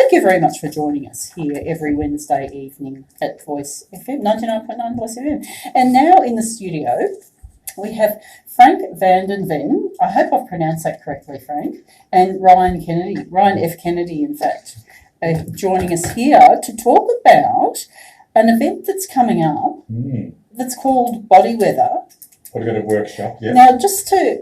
thank you very much for joining us here every Wednesday evening at Voice FM, 99.9 Voice FM. And now in the studio, we have Frank van den Ven, I hope I've pronounced that correctly, Frank, and Ryan Kennedy, Ryan F. Kennedy, in fact, joining us here to talk about an event that's coming up that's called Body Weather. Body Weather Workshop, yeah. Now,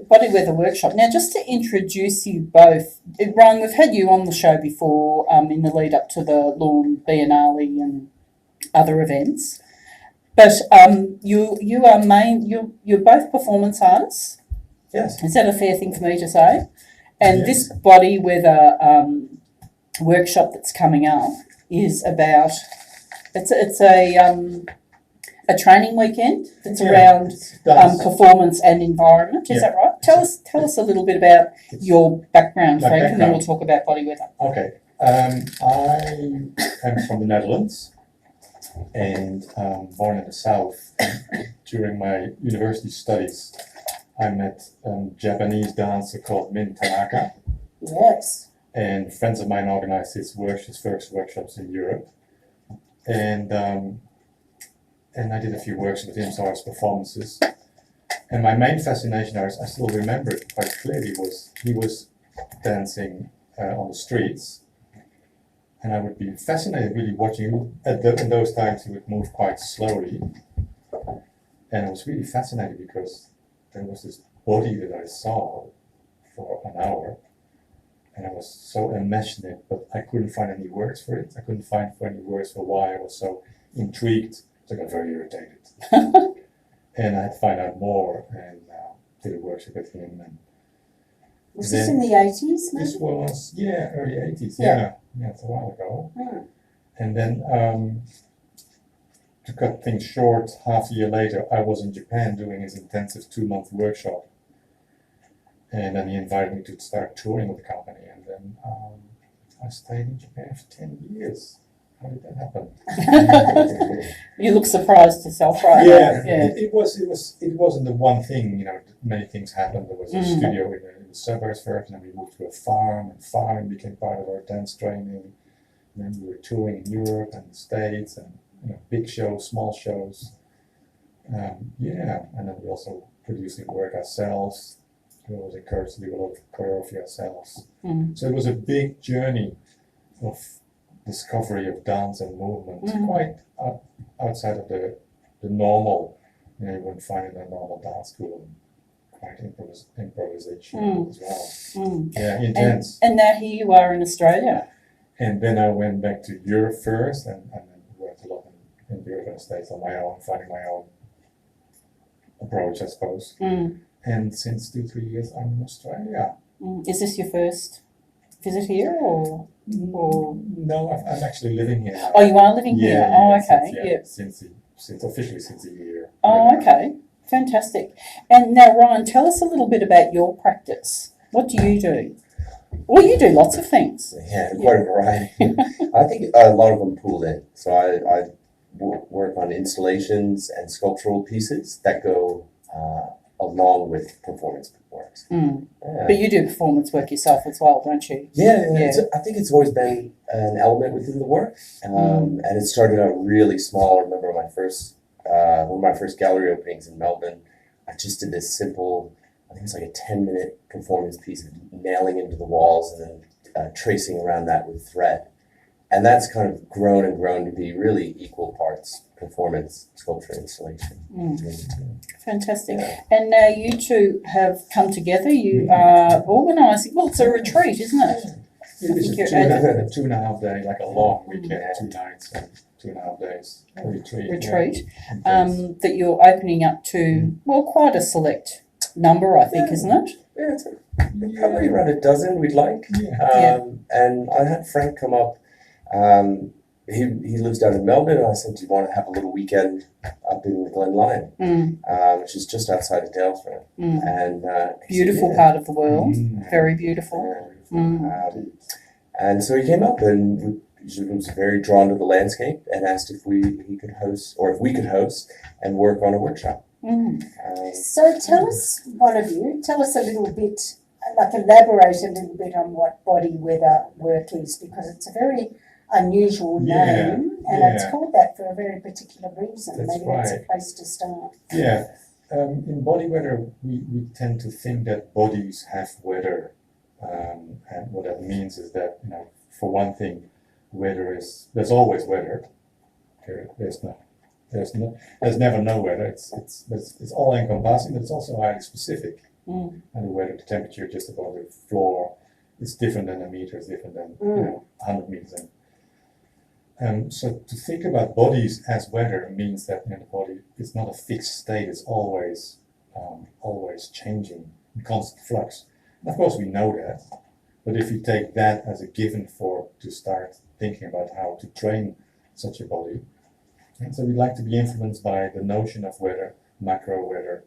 Body Weather Workshop. Now, just to introduce you both, Ryan, we've had you on the show before in the lead up to the Lawn Biennale and other events. But you're both performance artists. Yes. Is that a fair thing for me to say? And this Body Weather workshop that's coming up is about it's a training weekend that's around performance and environment. Is that right? Tell us a little bit about your background, Frank, and then we'll talk about Body Weather. Okay. I am from the Netherlands and born in the south. During my university studies, I met a Japanese dancer called Min Tanaka. Yes. And friends of mine organized his first workshops in Europe. And I did a few workshops with him, so his performances. And my main fascination, I still remember it quite clearly, was he was dancing on the streets. And I would be fascinated really watching him. In those times he would move quite slowly. And I was really fascinated because there was this body that I saw for an hour. And I was so enmeshed in it, but I couldn't find any words for it. I couldn't find any words for why I was so intrigued. So I got very irritated. And I had to find out more and did a workshop with him. And was this in the 80s, maybe? This was, early 80s, yeah. It's a while ago. Mm. And then to cut things short, half a year later, I was in Japan doing his intensive 2-month workshop. And then he invited me to start touring with the company. And then I stayed in Japan for 10 years. How did that happen? You look surprised yourself, right? Yeah. It wasn't the one thing. Many things happened. There was a studio in the suburbs first, and then we moved to a farm, and farming became part of our dance training. And then we were touring in Europe and the States, and big shows, small shows. And then we also producing work ourselves. We was encouraged to do a lot of choreography ourselves. So it was a big journey of discovery of dance and movement, quite outside of the normal. You wouldn't find it in a normal dance school. Quite improvisation as well. Yeah, intense. And now here you are in Australia. And then I went back to Europe first, and then worked a lot in Europe and the States on my own, finding my own approach, I suppose. And since 2-3 years, I'm in Australia. Is this your first visit here, or? No, I'm actually living here now. Oh, you are living here? Oh, okay. Since officially since a year. Oh, okay. Fantastic. And now, Ryan, tell us a little bit about your practice. What do you do? Well, you do lots of things. Yeah, quite a variety. I think a lot of them pooled in. So I work on installations and sculptural pieces that go along with performance works. But you do performance work yourself as well, don't you? Yeah. I think it's always been an element within the work. And it started out really small. I remember one of my first gallery openings in Melbourne. I just did this simple, I think it's like a 10-minute performance piece of nailing into the walls and then tracing around that with thread. And that's kind of grown and grown to be really equal parts performance, sculpture, installation. Fantastic. Yeah. And now you two have come together. You are organising, well, it's a retreat, isn't it? It's a 2.5 day, like a long weekend, 2 nights and 2.5 days retreat. That you're opening up to, well, quite a select number, I think, isn't it? Yeah, it's probably around a dozen we'd like. And I had Frank come up. He lives down in Melbourne, and I said, do you want to have a little weekend up in the Glen Lyon, which is just outside of Daylesford. And beautiful part of the world, very beautiful. And so he came up and was very drawn to the landscape and asked if he could host, or if we could host and work on a workshop. So tell us, one of you, tell us a little bit like elaborate a little bit on what body weather work is, because it's a very unusual Yeah, name, and it's yeah. called that for a very particular reason. That's Maybe that's a right. place to start. Yeah, in body weather, we tend to think that bodies have weather, and what that means is that, you know, for one thing, there's always weather. There's never no weather. It's all encompassing, but it's also highly specific. Mm. And the weather, the temperature just above the floor is different than a meter, is different than 100 meters. So to think about bodies as weather means that, you know, the body is not a fixed state; it's always changing, in constant flux. And of course, we know that, but if you take that as a given to start thinking about how to train such a body, and so we like to be influenced by the notion of weather, macro weather,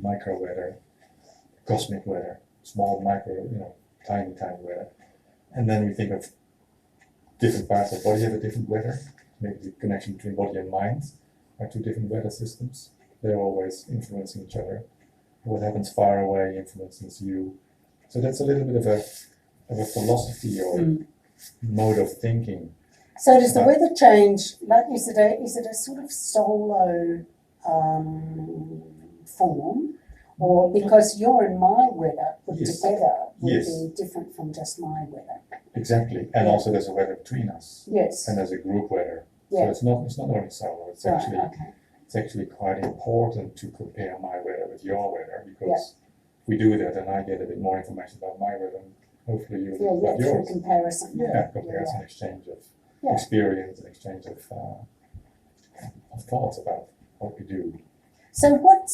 micro weather, cosmic weather, small, micro, you know, tiny weather, and then we think of different parts of the body have a different weather. Maybe the connection between body and mind are two different weather systems. They're always influencing each other. What happens far away influences you. So that's a little bit of a philosophy or mode of thinking. So does the weather change? Like, is it a sort of solo form, or because your and my weather put Yes. together would Yes. be different from just my weather? Exactly, and also there's a weather between us, Yes. and there's a group weather. Yeah. So it's not only solo. It's Right. actually Okay. it's actually quite important to compare my weather with your weather, because if we do that, then I get a bit more information about my weather, and hopefully you Yeah. about Through yours. comparison. Yeah, comparison, exchange of Yeah. experience, and exchange of thoughts about what we do. So what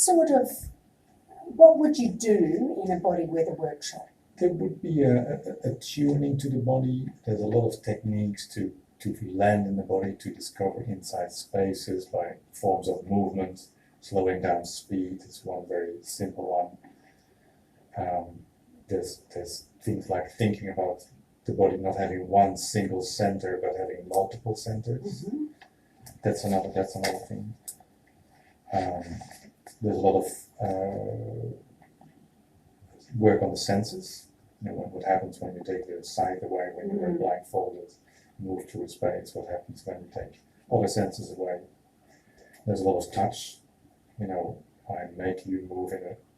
would you do in a body weather workshop? There would be a tuning to the body. There's a lot of techniques to land in the body, to discover inside spaces by forms of movement. Slowing down speed is one very simple one. There's things like thinking about the body not having one single center but having multiple centers. Mm-hmm. That's another thing. There's a lot of work on the senses. You know, what happens when you take your sight away, when you're blindfolded, move through space, what happens when you take all the senses away. There's a lot of touch. You know, I make you move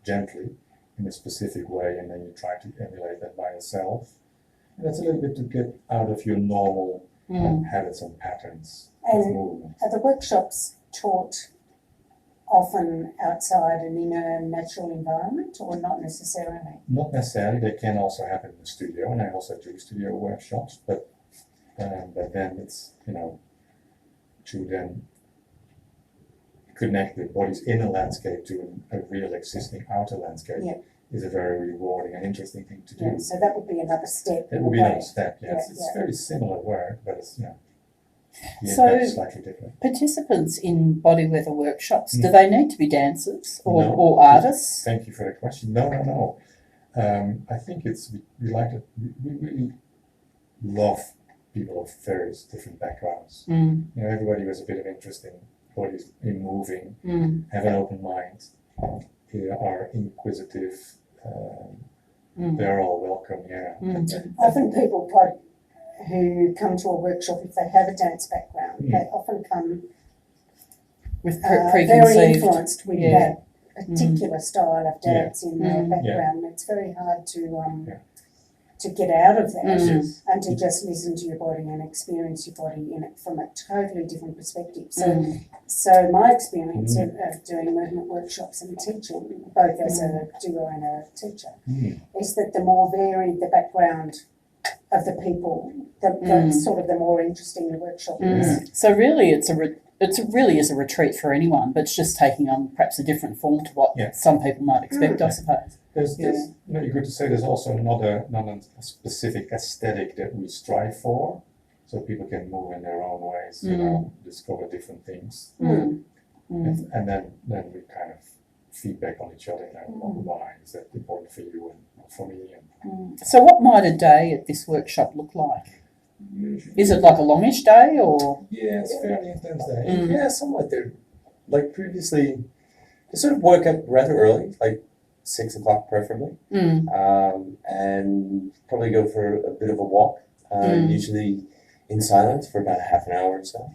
gently in a specific way, and then you try to emulate that by yourself. And that's a little bit to get out of your normal habits and patterns of And movement. are the workshops taught often outside and in a natural environment, or not necessarily? Not necessarily. They can also happen in the studio, and I also do studio workshops. But then it's, you know, to then connect the body's inner landscape to a real existing outer landscape is a very rewarding and interesting thing to do. Yeah, so that would be another step. It in would a be way. another step. Yes, Yeah, it's very similar work, but it's So- it's slightly different. Participants in body weather workshops, do they need to be dancers or, No. or artists? Thank you for the question. No. I think we like it. We really love people of various different backgrounds. Mm, You know, everybody has a bit of interest in bodies, in moving, mm, have an open mind, are inquisitive. They're all welcome. Yeah. Often people who come to a workshop, if they have a dance background, they often come with very preconceived. influenced with Yeah. that particular style of dance in their Mm. background. It's very hard to get out of that Mm. and to just listen to your body and experience your body in it from a totally different perspective. So, Mm. so my experience of doing movement workshops and teaching, both as a doer and a teacher, is that the more varied the background of the people, the sort of the more interesting the workshop is. So really, it's really is a retreat for anyone, but it's just taking on perhaps a different form to what some people might expect, I suppose. There's you know, you're good to say there's also not a specific aesthetic that we strive for, so people can move in their own ways, you know, discover different things, and then we kind of feedback on each other. You know, why is that important for you and not for me? So what might a day at this workshop look like? Is it like a longish day or? Yeah, it's fairly intense day. Yeah, somewhat. Like previously, they sort of woke up rather early, like 6 o'clock preferably, Mm. and probably go for a bit of a walk, Mm. usually in silence for about a half an hour or so.